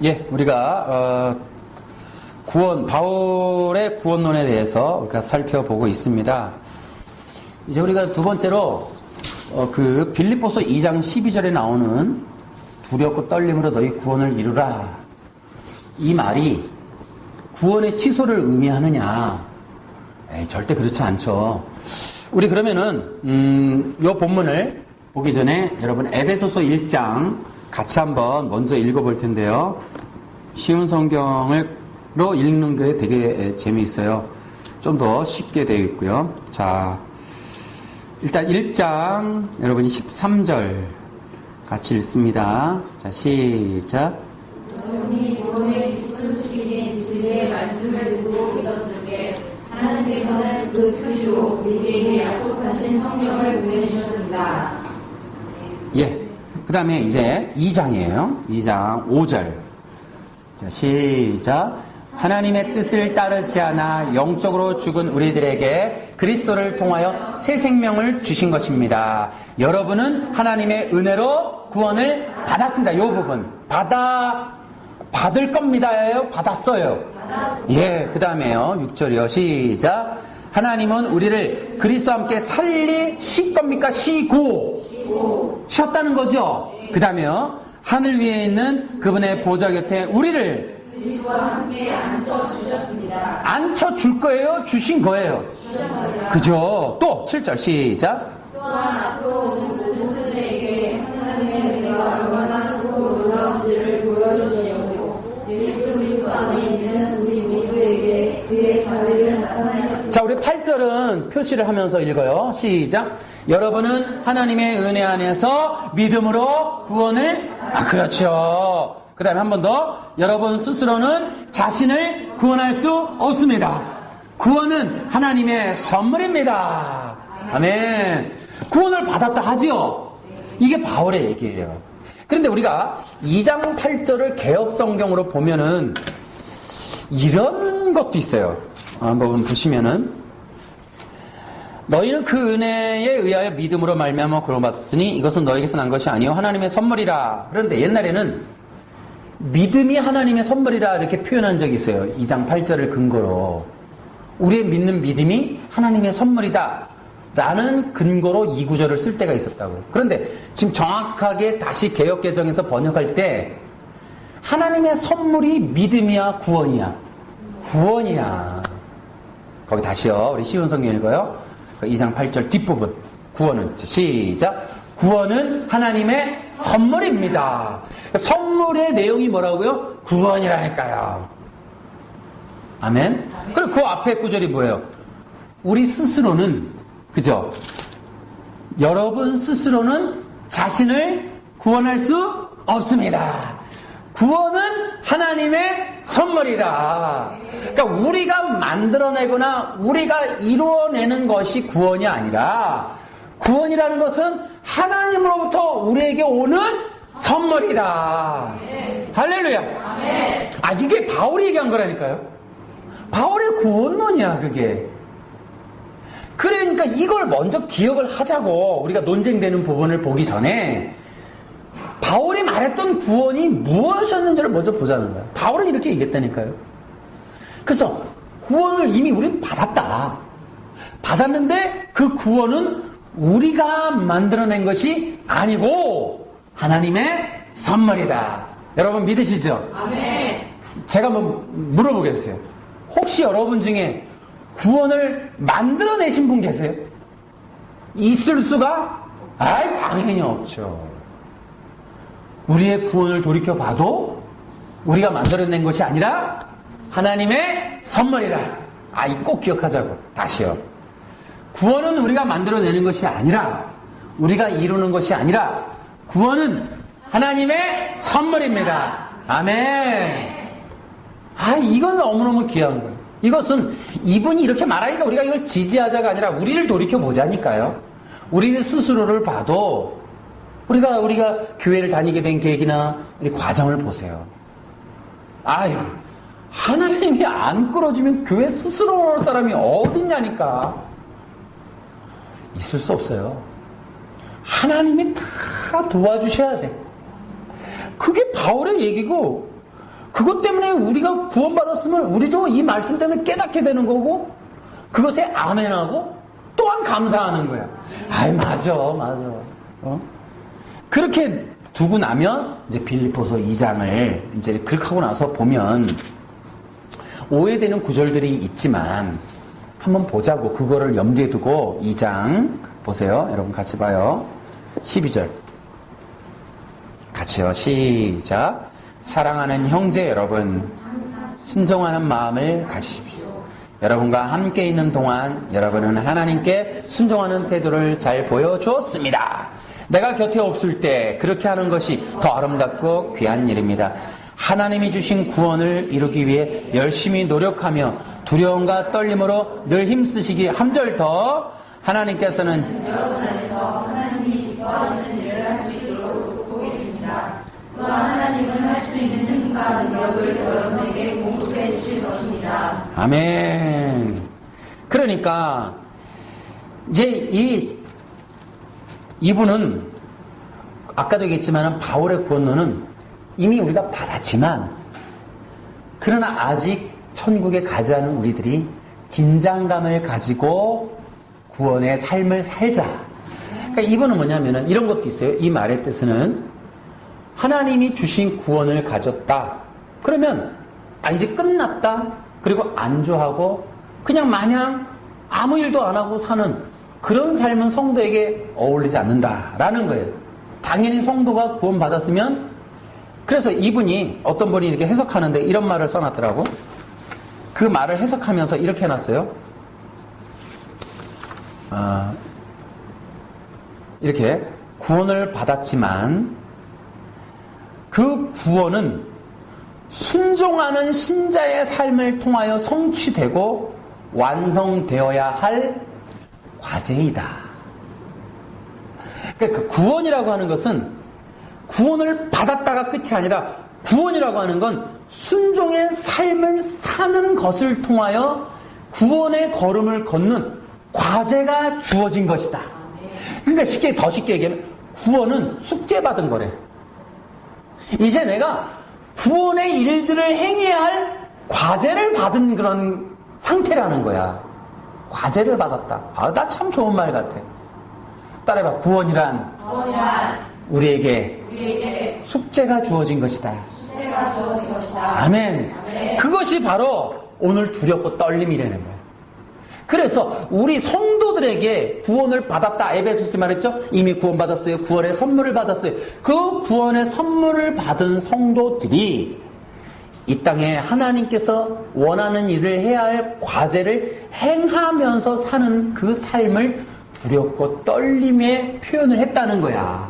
예, 우리가 바울의 구원론에 대해서 우리가 살펴보고 있습니다. 이제 우리가 두 번째로 그 빌립보서 2장 12절에 나오는 두렵고 떨림으로 너희 구원을 이루라. 이 말이 구원의 취소를 의미하느냐? 절대 그렇지 않죠. 우리 그러면은 이 본문을 보기 전에 여러분 에베소서 1장 같이 한번 먼저 읽어볼 텐데요. 쉬운 성경으로 읽는 게 되게 재미있어요. 좀 더 쉽게 되어 있고요. 자, 일단 1장 여러분이 13절 같이 읽습니다. 자, 시작. 여러분이 구원의 기쁜 소식인 진리의 말씀을 듣고 믿었을 때 하나님께서는 그 표시로 우리에게 약속하신 성령을 보내주셨습니다. 예. 그 다음에 이제 2장이에요. 2장 5절. 자, 시작. 하나님의 뜻을 따르지 않아 영적으로 죽은 우리들에게 그리스도를 통하여 새 생명을 주신 것입니다. 여러분은 하나님의 은혜로 구원을 받았습니다. 이 부분. 받을 겁니다예요? 받았어요? 예, 그 다음에요. 6절이요. 시작. 하나님은 우리를 그리스도와 함께 살리실 겁니까? 쉬었다는 거죠? 그 다음에요. 하늘 위에 있는 그분의 보좌 곁에 우리를 그리스도와 함께 앉혀주셨습니다. 앉혀줄 거예요? 주신 거예요? 주셨습니다. 그죠? 또 7절 시작. 또한 앞으로 오는 모든 세대에게 하나님의 은혜가 얼마나 크고 놀라운지를 보여주시려고 예수 그리스도 안에 있는 우리 모두에게 그의 자비를 나타내셨습니다. 자, 우리 8절은 표시를 하면서 읽어요. 시작. 여러분은 하나님의 은혜 안에서 믿음으로 구원을 그렇죠. 그 다음에 한 번 더. 여러분 스스로는 자신을 구원할 수 없습니다. 구원은 하나님의 선물입니다. 아멘. 구원을 받았다 하지요. 이게 바울의 얘기예요. 그런데 우리가 2장 8절을 개역성경으로 보면은 이런 것도 있어요. 한번 보시면은 너희는 그 은혜에 의하여 믿음으로 말미암아 구원받았으니 이것은 너희에게서 난 것이 아니요 하나님의 선물이라. 그런데 옛날에는 믿음이 하나님의 선물이라 이렇게 표현한 적이 있어요. 2장 8절을 근거로 우리의 믿는 믿음이 하나님의 선물이다 라는 근거로 이 구절을 쓸 때가 있었다고. 그런데 지금 정확하게 다시 개역개정에서 번역할 때 하나님의 선물이 믿음이야 구원이야? 구원이야. 거기 다시요. 우리 쉬운 성경 읽어요. 2장 8절 뒷부분. 구원은 시작. 구원은 하나님의 선물입니다. 선물의 내용이 뭐라고요? 구원이라니까요. 아멘. 그리고 그 앞에 구절이 뭐예요? 우리 스스로는, 그죠? 여러분 스스로는 자신을 구원할 수 없습니다. 구원은 하나님의 선물이다. 그러니까 우리가 만들어내거나 우리가 이루어내는 것이 구원이 아니라 구원이라는 것은 하나님으로부터 우리에게 오는 선물이다. 할렐루야. 이게 바울이 얘기한 거라니까요. 바울의 구원론이야 그게. 그러니까 이걸 먼저 기억을 하자고. 우리가 논쟁되는 부분을 보기 전에 바울이 말했던 구원이 무엇이었는지를 먼저 보자는 거야. 바울은 이렇게 얘기했다니까요. 그래서 구원을 이미 우리는 받았다. 받았는데 그 구원은 우리가 만들어낸 것이 아니고 하나님의 선물이다. 여러분 믿으시죠? 아멘. 제가 한번 물어보겠어요. 혹시 여러분 중에 구원을 만들어내신 분 계세요? 있을 수가? 당연히 없죠. 우리의 구원을 돌이켜봐도 우리가 만들어낸 것이 아니라 하나님의 선물이다. 이 꼭 기억하자고. 다시요. 구원은 우리가 만들어내는 것이 아니라 우리가 이루는 것이 아니라 구원은 하나님의 선물입니다. 아멘. 이건 너무너무 귀한 거예요. 이것은 이분이 이렇게 말하니까 우리가 이걸 지지하자가 아니라 우리를 돌이켜보자니까요. 우리 스스로를 봐도 우리가 교회를 다니게 된 계기나 과정을 보세요. 하나님이 안 끌어주면 교회 스스로 올 사람이 어딨냐니까. 있을 수 없어요. 하나님이 다 도와주셔야 돼. 그게 바울의 얘기고 그것 때문에 우리가 구원받았으면 우리도 이 말씀 때문에 깨닫게 되는 거고 그것에 아멘하고 또한 감사하는 거야. 아이 맞아. 그렇게 두고 나면 이제 빌립보서 2장을 이제 그렇게 하고 나서 보면 오해되는 구절들이 있지만 한번 보자고. 그거를 염두에 두고 2장 보세요. 여러분 같이 봐요. 12절 같이요. 시작. 사랑하는 형제 여러분, 순종하는 마음을 가지십시오. 여러분과 함께 있는 동안 여러분은 하나님께 순종하는 태도를 잘 보여주었습니다. 내가 곁에 없을 때 그렇게 하는 것이 더 아름답고 귀한 일입니다. 하나님이 주신 구원을 이루기 위해 열심히 노력하며 두려움과 떨림으로 늘 힘쓰시기. 한 절 더. 하나님께서는 여러분 안에서 하나님이 기뻐하시는 일을 할 수 있도록 돕고 계십니다. 또한 하나님은 할 수 있는 힘과 능력을 여러분에게 공급해 주실 것입니다. 아멘. 그러니까 이제 이분은 아까도 얘기했지만 바울의 구원론은 이미 우리가 받았지만 그러나 아직 천국에 가지 않은 우리들이 긴장감을 가지고 구원의 삶을 살자. 그러니까 이분은 뭐냐면은 이런 것도 있어요. 이 말의 뜻은 하나님이 주신 구원을 가졌다. 그러면 이제 끝났다. 그리고 안주하고 그냥 마냥 아무 일도 안 하고 사는 그런 삶은 성도에게 어울리지 않는다라는 거예요. 당연히 성도가 구원받았으면 그래서 이분이 어떤 분이 이렇게 해석하는데 이런 말을 써놨더라고. 그 말을 해석하면서 이렇게 해놨어요. 이렇게 구원을 받았지만 그 구원은 순종하는 신자의 삶을 통하여 성취되고 완성되어야 할 과제이다. 그러니까 그 구원이라고 하는 것은 구원을 받았다가 끝이 아니라 구원이라고 하는 건 순종의 삶을 사는 것을 통하여 구원의 걸음을 걷는 과제가 주어진 것이다. 그러니까 더 쉽게 얘기하면 구원은 숙제받은 거래. 이제 내가 구원의 일들을 행해야 할 과제를 받은 그런 상태라는 거야. 과제를 받았다. 나 참 좋은 말 같아. 따라해봐. 구원이란 우리에게 숙제가 주어진 것이다. 아멘. 그것이 바로 오늘 두렵고 떨림이라는 거야. 그래서 우리 성도들에게 구원을 받았다. 에베소서 말했죠? 이미 구원받았어요. 구원의 선물을 받았어요. 그 구원의 선물을 받은 성도들이 이 땅에 하나님께서 원하는 일을 해야 할 과제를 행하면서 사는 그 삶을 두렵고 떨림에 표현을 했다는 거야.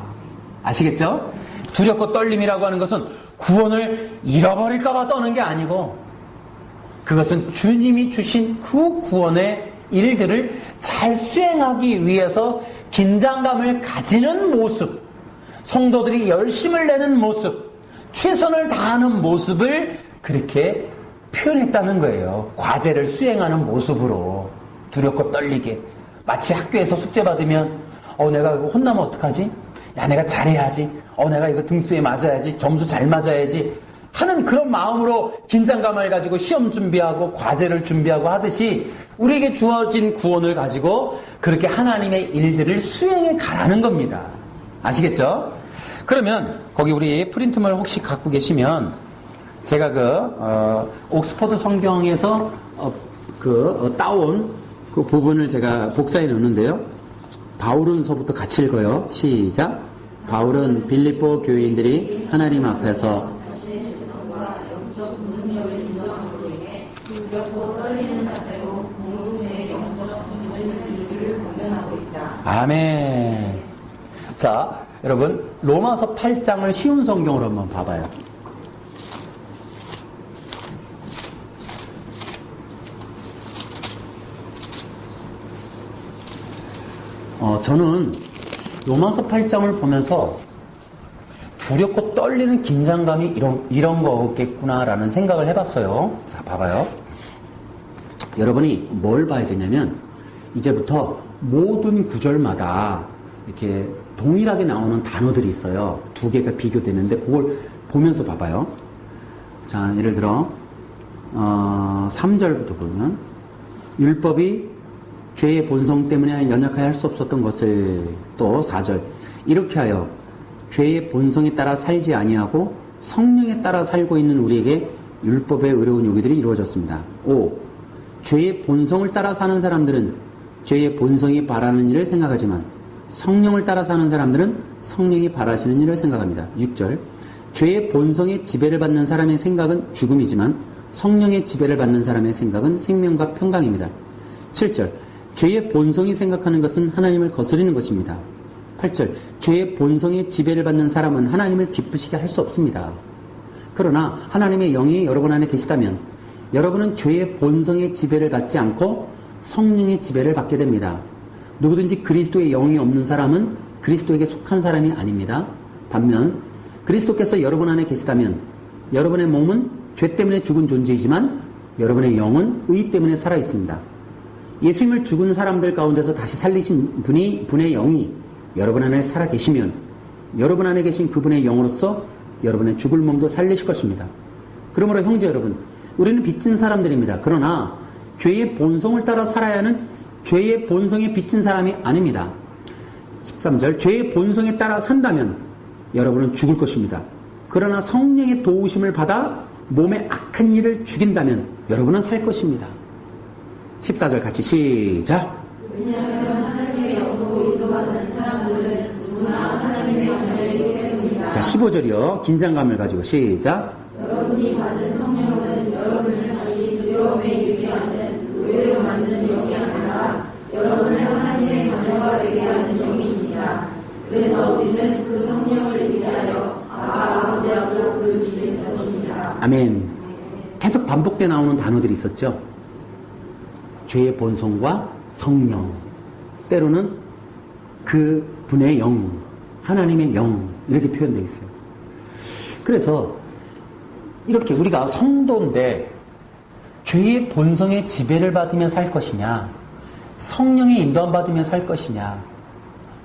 아시겠죠? 두렵고 떨림이라고 하는 것은 구원을 잃어버릴까봐 떠는 게 아니고 그것은 주님이 주신 그 구원의 일들을 잘 수행하기 위해서 긴장감을 가지는 모습, 성도들이 열심을 내는 모습, 최선을 다하는 모습을 그렇게 표현했다는 거예요. 과제를 수행하는 모습으로 두렵고 떨리게. 마치 학교에서 숙제 받으면 내가 이거 혼나면 어떡하지? 야, 내가 잘해야지. 내가 이거 등수에 맞아야지. 점수 잘 맞아야지. 하는 그런 마음으로 긴장감을 가지고 시험 준비하고 과제를 준비하고 하듯이 우리에게 주어진 구원을 가지고 그렇게 하나님의 일들을 수행해 가라는 겁니다. 아시겠죠? 그러면 거기 우리 프린트물 혹시 갖고 계시면 제가 옥스퍼드 성경에서 따온 그 부분을 제가 복사해 놓는데요. 바울은서부터 같이 읽어요. 시작. 바울은 빌립보 교인들이 하나님 앞에서 아멘. 자, 여러분 로마서 8장을 쉬운 성경으로 한번 봐봐요. 저는 로마서 8장을 보면서 두렵고 떨리는 긴장감이 이런 거겠구나라는 생각을 해봤어요. 자, 봐봐요. 여러분이 뭘 봐야 되냐면 이제부터 모든 구절마다 이렇게 동일하게 나오는 단어들이 있어요. 두 개가 비교되는데 그걸 보면서 봐봐요. 자, 예를 들어 3절부터 보면 율법이 죄의 본성 때문에 연약하여 할 수 없었던 것을, 또 4절 이렇게 하여 죄의 본성에 따라 살지 아니하고 성령에 따라 살고 있는 우리에게 율법의 의로운 요구들이 이루어졌습니다. 5. 죄의 본성을 따라 사는 사람들은 죄의 본성이 바라는 일을 생각하지만 성령을 따라 사는 사람들은 성령이 바라시는 일을 생각합니다. 6절 죄의 본성의 지배를 받는 사람의 생각은 죽음이지만 성령의 지배를 받는 사람의 생각은 생명과 평강입니다. 7절 죄의 본성이 생각하는 것은 하나님을 거스르는 것입니다. 8절 죄의 본성의 지배를 받는 사람은 하나님을 기쁘시게 할 수 없습니다. 그러나 하나님의 영이 여러분 안에 계시다면 여러분은 죄의 본성의 지배를 받지 않고 성령의 지배를 받게 됩니다. 누구든지 그리스도의 영이 없는 사람은 그리스도에게 속한 사람이 아닙니다. 반면 그리스도께서 여러분 안에 계시다면 여러분의 몸은 죄 때문에 죽은 존재이지만 여러분의 영은 의 때문에 살아 있습니다. 예수님을 죽은 사람들 가운데서 다시 살리신 분의 영이 여러분 안에 살아 계시면 여러분 안에 계신 그분의 영으로서 여러분의 죽을 몸도 살리실 것입니다. 그러므로 형제 여러분, 우리는 빚진 사람들입니다. 그러나 죄의 본성을 따라 살아야 하는 죄의 본성에 빚진 사람이 아닙니다. 13절 죄의 본성에 따라 산다면 여러분은 죽을 것입니다. 그러나 성령의 도우심을 받아 몸의 악한 일을 죽인다면 여러분은 살 것입니다. 14절 같이 시작. 왜냐하면 하나님의 영으로 인도받는 사람들은 누구나 하나님의 자녀이기 때문이다. 자, 15절이요. 긴장감을 가지고 시작. 여러분이 받은 성령은 여러분을 다시 두려움에 이르게 하는 노예로 만드는 영이 아니라 여러분을 하나님의 자녀가 되게 하는 영이십니다. 그래서 우리는 그 성령을 의지하여 아버지라고 부를 수 있는 것입니다. 아멘. 계속 반복돼 나오는 단어들이 있었죠. 죄의 본성과 성령, 때로는 그 분의 영, 하나님의 영, 이렇게 표현되어 있어요. 그래서 이렇게 우리가 성도인데 죄의 본성의 지배를 받으며 살 것이냐, 성령의 인도함 받으며 살 것이냐,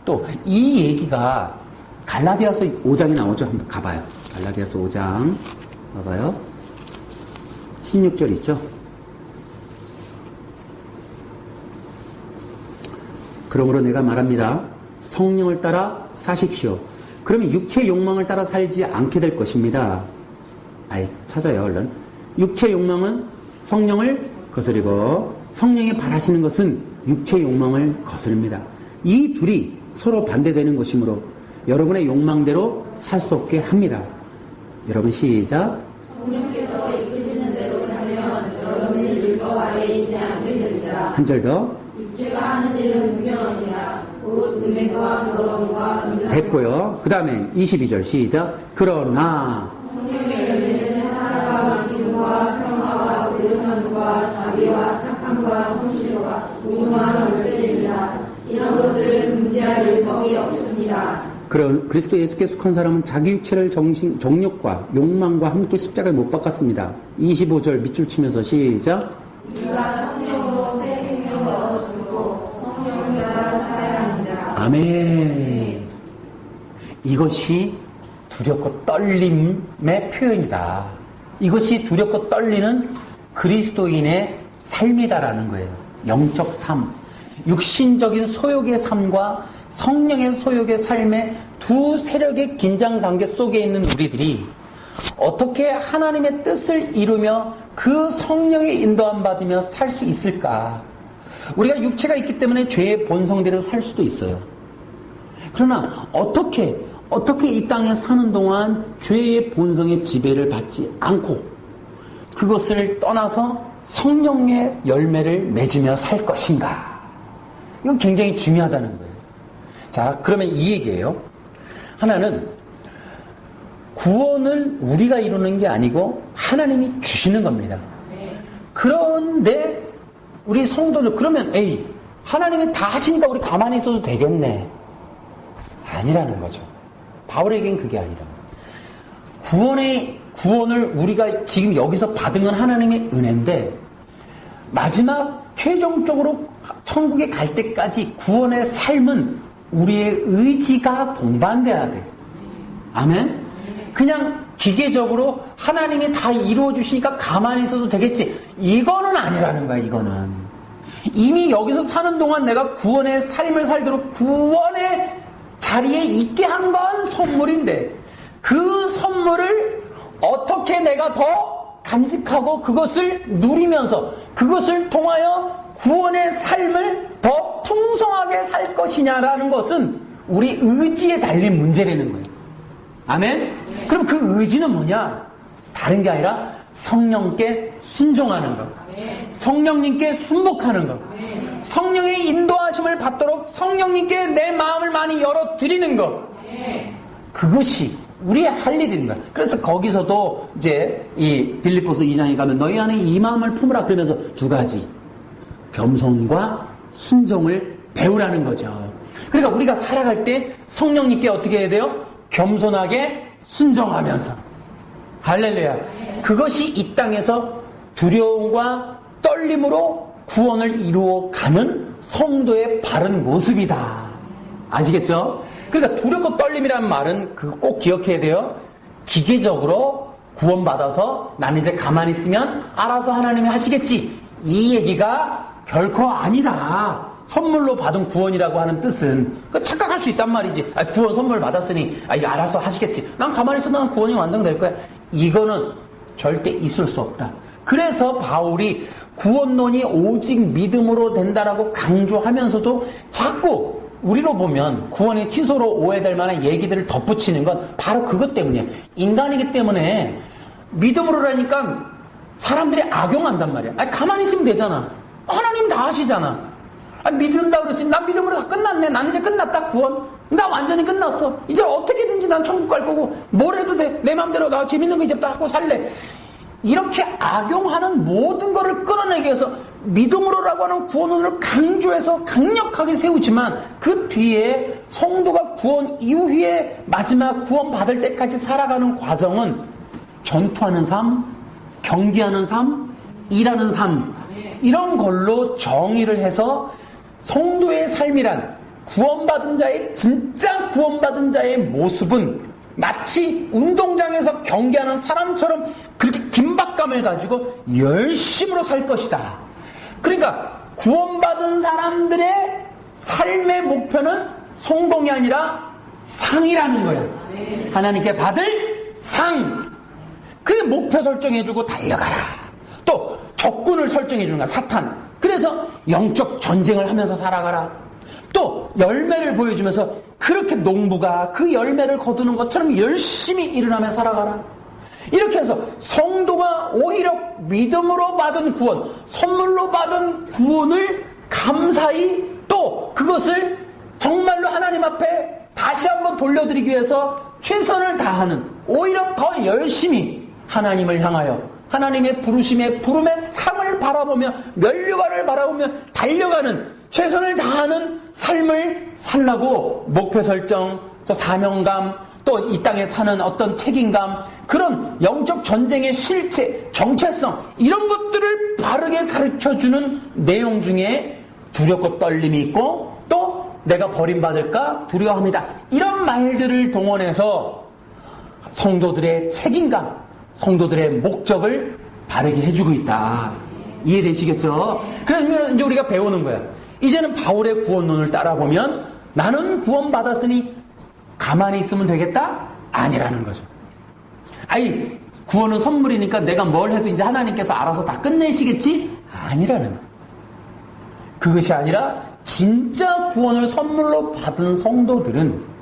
또 이 얘기가 갈라디아서 5장에 나오죠. 한번 가봐요. 갈라디아서 5장 가봐요. 16절 있죠. 그러므로 내가 말합니다. 성령을 따라 사십시오. 그러면 육체 욕망을 따라 살지 않게 될 것입니다. 찾아요, 얼른. 육체 욕망은 성령을 거스르고 성령이 바라시는 것은 육체 욕망을 거스릅니다. 이 둘이 서로 반대되는 것이므로 여러분의 욕망대로 살 수 없게 합니다. 여러분 시작. 성령께서 이끄시는 대로 살면 여러분이 율법 아래에 있지 않게 됩니다. 한 절 더. 육체가 하는 일은 분명합니다. 곧 음행과 더러움과 됐고요. 그 다음에 22절 시작. 그러나 성령의 열매는 사랑과 기쁨과 평화와 온유함과 자비와 착함과 성실과 공정한 절제입니다. 이런 것들을 금지할 율법이 없습니다. 그런 그리스도 예수께 속한 사람은 자기 육체를 정욕과 욕망과 함께 십자가에 못 박았습니다. 25절 밑줄 치면서 시작. 우리가 성령으로 새 생명을 얻었고 성령을 따라 살아야 합니다. 아멘. 이것이 두렵고 떨림의 표현이다. 이것이 두렵고 떨리는 그리스도인의 삶이다라는 거예요. 영적 삶. 육신적인 소욕의 삶과 성령의 소욕의 삶의 두 세력의 긴장 관계 속에 있는 우리들이 어떻게 하나님의 뜻을 이루며 그 성령의 인도함 받으며 살 수 있을까? 우리가 육체가 있기 때문에 죄의 본성대로 살 수도 있어요. 그러나 어떻게 이 땅에 사는 동안 죄의 본성의 지배를 받지 않고 그것을 떠나서 성령의 열매를 맺으며 살 것인가? 이건 굉장히 중요하다는 거예요. 자, 그러면 이 얘기예요. 하나는 구원을 우리가 이루는 게 아니고 하나님이 주시는 겁니다. 그런데 우리 성도들 그러면 하나님이 다 하시니까 우리 가만히 있어도 되겠네. 아니라는 거죠. 바울에겐 그게 아니라. 구원을 우리가 지금 여기서 받은 건 하나님의 은혜인데 마지막 최종적으로 천국에 갈 때까지 구원의 삶은 우리의 의지가 동반돼야 돼. 아멘? 그냥 기계적으로 하나님이 다 이루어 주시니까 가만히 있어도 되겠지. 이거는 아니라는 거야, 이거는. 이미 여기서 사는 동안 내가 구원의 삶을 살도록 구원의 자리에 있게 한 건 선물인데, 그 선물을 어떻게 내가 더 간직하고 그것을 누리면서 그것을 통하여 구원의 삶을 더 풍성하게 살 것이냐라는 것은 우리 의지에 달린 문제라는 거예요. 아멘? 그럼 그 의지는 뭐냐? 다른 게 아니라 성령께 순종하는 것. 성령님께 순복하는 것. 성령의 인도하심을 받도록 성령님께 내 마음을 많이 열어드리는 것. 그것이 우리의 할 일인 거야. 그래서 거기서도 이제 이 빌립보서 2장에 가면 너희 안에 이 마음을 품으라 그러면서 두 가지. 겸손과 순종을 배우라는 거죠. 그러니까 우리가 살아갈 때 성령님께 어떻게 해야 돼요? 겸손하게 순종하면서. 할렐루야. 그것이 이 땅에서 두려움과 떨림으로 구원을 이루어가는 성도의 바른 모습이다. 아시겠죠? 그러니까 두렵고 떨림이라는 말은 그거 꼭 기억해야 돼요. 기계적으로 구원받아서 나는 이제 가만히 있으면 알아서 하나님이 하시겠지. 이 얘기가 결코 아니다. 선물로 받은 구원이라고 하는 뜻은 착각할 수 있단 말이지. 구원 선물 받았으니 이거 알아서 하시겠지. 난 가만히 있어도 난 구원이 완성될 거야. 이거는 절대 있을 수 없다. 그래서 바울이 구원론이 오직 믿음으로 된다라고 강조하면서도 자꾸 우리로 보면 구원의 취소로 오해될 만한 얘기들을 덧붙이는 건 바로 그것 때문이에요. 인간이기 때문에 믿음으로라니까 사람들이 악용한단 말이야. 가만히 있으면 되잖아. 하나님 다 하시잖아. 믿는다 그랬으니 난 믿음으로 다 끝났네. 난 이제 끝났다 구원. 나 완전히 끝났어. 이제 어떻게든지 난 천국 갈 거고 뭘 해도 돼. 내 마음대로 나 재밌는 거 이제부터 하고 살래. 이렇게 악용하는 모든 것을 끌어내기 위해서 믿음으로라고 하는 구원론을 강조해서 강력하게 세우지만 그 뒤에 성도가 구원 이후에 마지막 구원 받을 때까지 살아가는 과정은 전투하는 삶, 경기하는 삶, 일하는 삶 이런 걸로 정의를 해서 성도의 삶이란 구원받은 자의 진짜 구원받은 자의 모습은 마치 운동장에서 경기하는 사람처럼 그렇게 긴박감을 가지고 열심으로 살 것이다. 그러니까 구원받은 사람들의 삶의 목표는 성공이 아니라 상이라는 거야. 하나님께 받을 상. 그 목표 설정해주고 달려가라. 또 적군을 설정해주는 거야. 사탄. 그래서 영적 전쟁을 하면서 살아가라. 또 열매를 보여주면서 그렇게 농부가 그 열매를 거두는 것처럼 열심히 일어나며 살아가라. 이렇게 해서 성도가 오히려 믿음으로 받은 구원, 선물로 받은 구원을 감사히 또 그것을 정말로 하나님 앞에 다시 한번 돌려드리기 위해서 최선을 다하는, 오히려 더 열심히 하나님을 향하여 하나님의 부르심의 부름의 상을 바라보며 면류관을 바라보며 달려가는 최선을 다하는 삶을 살라고 목표 설정, 또 사명감, 또 이 땅에 사는 어떤 책임감, 그런 영적 전쟁의 실체, 정체성 이런 것들을 바르게 가르쳐주는 내용 중에 두렵고 떨림이 있고 또 내가 버림받을까 두려워합니다. 이런 말들을 동원해서 성도들의 책임감, 성도들의 목적을 바르게 해주고 있다. 이해되시겠죠? 그러면 이제 우리가 배우는 거야. 이제는 바울의 구원론을 따라보면 나는 구원받았으니 가만히 있으면 되겠다? 아니라는 거죠. 구원은 선물이니까 내가 뭘 해도 이제 하나님께서 알아서 다 끝내시겠지? 아니라는 거예요. 그것이 아니라 진짜 구원을 선물로 받은 성도들은,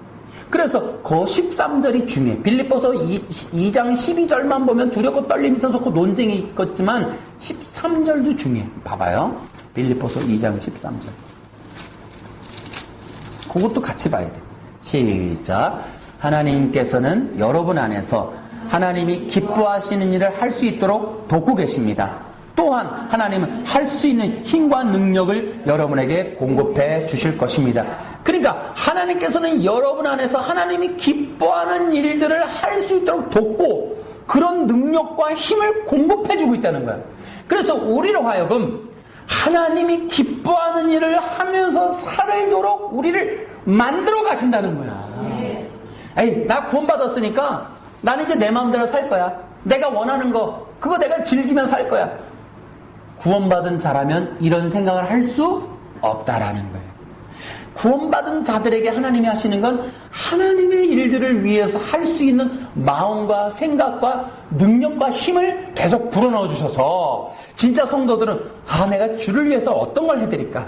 그래서 그 13절이 중요해. 빌립보서 2장 12절만 보면 두렵고 떨림이 있어서 그 논쟁이 있겠지만 13절도 중요해. 봐봐요. 빌립보서 2장 13절. 그것도 같이 봐야 돼. 시작. 하나님께서는 여러분 안에서 하나님이 기뻐하시는 일을 할 수 있도록 돕고 계십니다. 또한 하나님은 할 수 있는 힘과 능력을 여러분에게 공급해 주실 것입니다. 그러니까 하나님께서는 여러분 안에서 하나님이 기뻐하는 일들을 할 수 있도록 돕고 그런 능력과 힘을 공급해 주고 있다는 거야. 그래서 우리로 하여금 하나님이 기뻐하는 일을 하면서 살도록 우리를 만들어 가신다는 거야. 나 구원받았으니까 나는 이제 내 마음대로 살 거야. 내가 원하는 거, 그거 내가 즐기며 살 거야. 구원받은 자라면 이런 생각을 할 수 없다라는 거예요. 구원받은 자들에게 하나님이 하시는 건 하나님의 일들을 위해서 할 수 있는 마음과 생각과 능력과 힘을 계속 불어넣어 주셔서 진짜 성도들은 내가 주를 위해서 어떤 걸 해드릴까?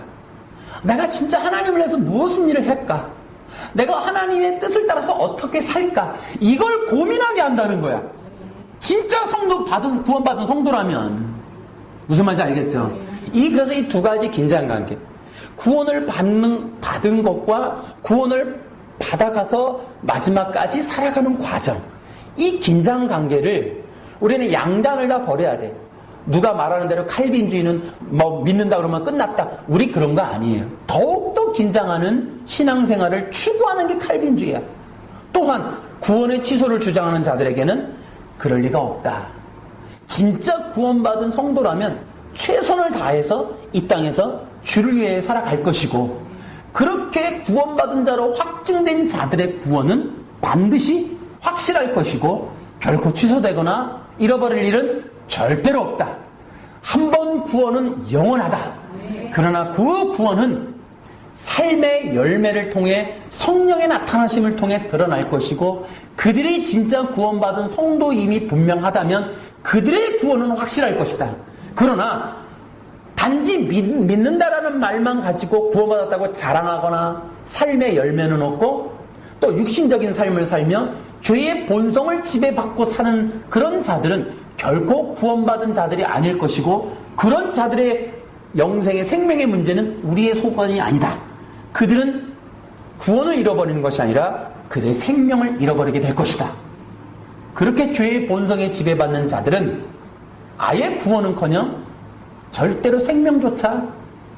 내가 진짜 하나님을 위해서 무슨 일을 할까? 내가 하나님의 뜻을 따라서 어떻게 살까? 이걸 고민하게 한다는 거야. 진짜 구원받은 성도라면 무슨 말인지 알겠죠? 그래서 이 두 가지 긴장관계, 구원을 받은 것과 구원을 받아가서 마지막까지 살아가는 과정, 이 긴장관계를 우리는 양단을 다 버려야 돼. 누가 말하는 대로 칼빈주의는 믿는다 그러면 끝났다. 우리 그런 거 아니에요. 더욱더 긴장하는 신앙생활을 추구하는 게 칼빈주의야. 또한 구원의 취소를 주장하는 자들에게는 그럴 리가 없다. 진짜 구원받은 성도라면 최선을 다해서 이 땅에서 주를 위해 살아갈 것이고, 그렇게 구원받은 자로 확증된 자들의 구원은 반드시 확실할 것이고 결코 취소되거나 잃어버릴 일은 절대로 없다. 한 번 구원은 영원하다. 그러나 그 구원은 삶의 열매를 통해 성령의 나타나심을 통해 드러날 것이고, 그들이 진짜 구원받은 성도임이 분명하다면 그들의 구원은 확실할 것이다. 그러나 단지 믿는다라는 말만 가지고 구원받았다고 자랑하거나 삶의 열매는 없고 또 육신적인 삶을 살며 죄의 본성을 지배받고 사는 그런 자들은 결코 구원받은 자들이 아닐 것이고, 그런 자들의 영생의 생명의 문제는 우리의 소관이 아니다. 그들은 구원을 잃어버리는 것이 아니라 그들의 생명을 잃어버리게 될 것이다. 그렇게 죄의 본성에 지배받는 자들은 아예 구원은커녕 절대로 생명조차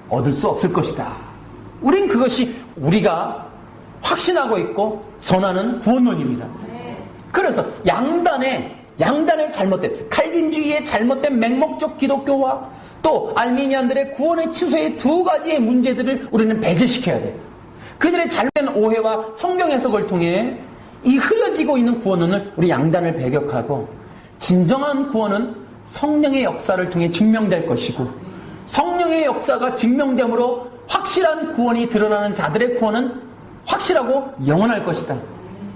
얻을 수 없을 것이다. 우린 그것이 우리가 확신하고 있고 전하는 구원론입니다. 그래서 양단의 잘못된, 칼빈주의의 잘못된 맹목적 기독교와 또 알미니안들의 구원의 취소의 두 가지의 문제들을 우리는 배제시켜야 돼. 그들의 잘못된 오해와 성경 해석을 통해 이 흐려지고 있는 구원론을 우리 양단을 배격하고, 진정한 구원은 성령의 역사를 통해 증명될 것이고, 성령의 역사가 증명됨으로 확실한 구원이 드러나는 자들의 구원은 확실하고 영원할 것이다.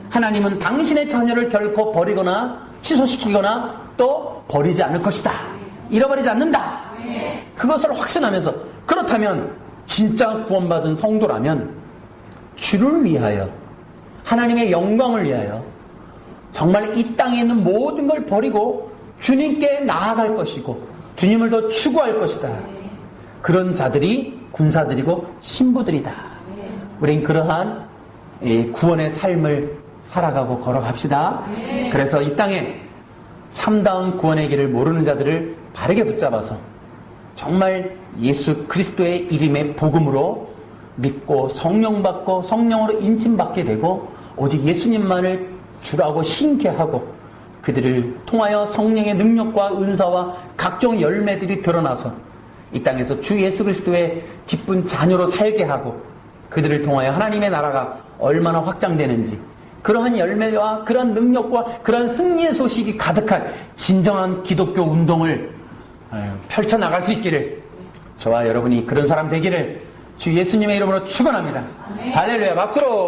하나님은 당신의 자녀를 결코 버리거나 취소시키거나 또 버리지 않을 것이다. 잃어버리지 않는다. 그것을 확신하면서, 그렇다면 진짜 구원받은 성도라면 주를 위하여, 하나님의 영광을 위하여 정말 이 땅에 있는 모든 걸 버리고 주님께 나아갈 것이고 주님을 더 추구할 것이다. 그런 자들이 군사들이고 신부들이다. 우린 그러한 구원의 삶을 살아가고 걸어갑시다. 그래서 이 땅에 참다운 구원의 길을 모르는 자들을 바르게 붙잡아서 정말 예수 그리스도의 이름의 복음으로 믿고 성령 받고 성령으로 인침받게 되고 오직 예수님만을 주라고 신께 하고, 그들을 통하여 성령의 능력과 은사와 각종 열매들이 드러나서 이 땅에서 주 예수 그리스도의 기쁜 자녀로 살게 하고, 그들을 통하여 하나님의 나라가 얼마나 확장되는지, 그러한 열매와 그러한 능력과 그러한 승리의 소식이 가득한 진정한 기독교 운동을 펼쳐나갈 수 있기를, 저와 여러분이 그런 사람 되기를 주 예수님의 이름으로 축원합니다. 할렐루야, 박수로.